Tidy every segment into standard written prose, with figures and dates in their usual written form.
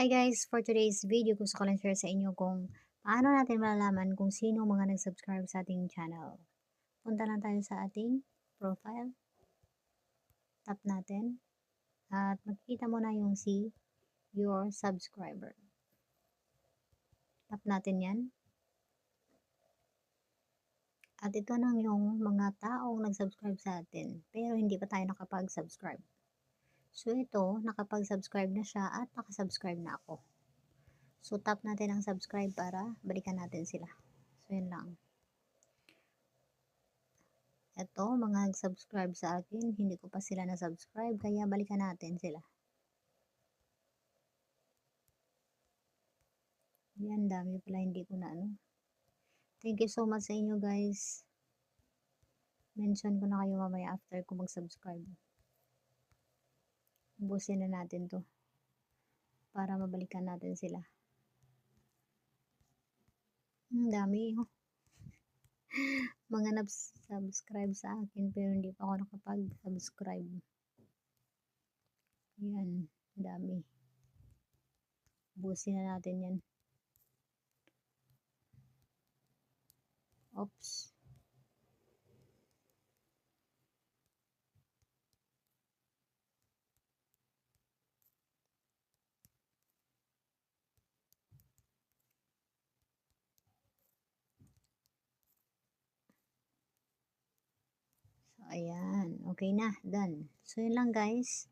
Hi guys, for today's video gusto ko lang share sa inyo kung paano natin malalaman kung sino mga nag-subscribe sa ating channel. Punta lang tayo sa ating profile, tap natin, at makikita mo na yung see your subscriber. Tap natin yan. At ito na yung mga taong nag-subscribe sa atin, pero hindi pa tayo nakapag-subscribe. So ito, nakapag-subscribe na siya at nakasubscribe na ako. So tap natin ang subscribe para balikan natin sila. So yun lang. Eto, mga nag-subscribe sa akin, hindi ko pa sila na-subscribe, kaya balikan natin sila. Yan, dami pala hindi ko na ano. Thank you so much sa inyo guys. Mention ko na kayo mamaya after ko mag-subscribe. Ubusin na natin to para mabalikan natin sila. Dami oh. Mga nag-subscribe sa akin pero hindi pa ako nakapag-subscribe. Yan, dami. Ubusin na natin yan. Oops. So, ayan. Okay na. Done. So, yun lang guys.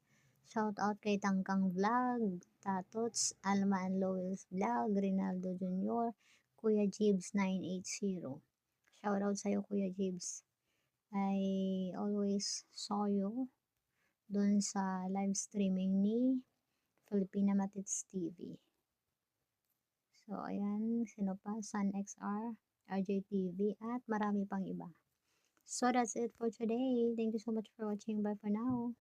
Shout out kay Tangkang Vlog, Tatots, Alma and Lois Vlog, Rinaldo Jr., Kuya Jibs 980. Shout out sa'yo Kuya Jibs. I always saw you dun sa live streaming ni Filipina Matits TV. So, ayan. Sino pa? Sun XR, RJTV, at marami pang iba. So, that's it for today. Thank you so much for watching. Bye for now.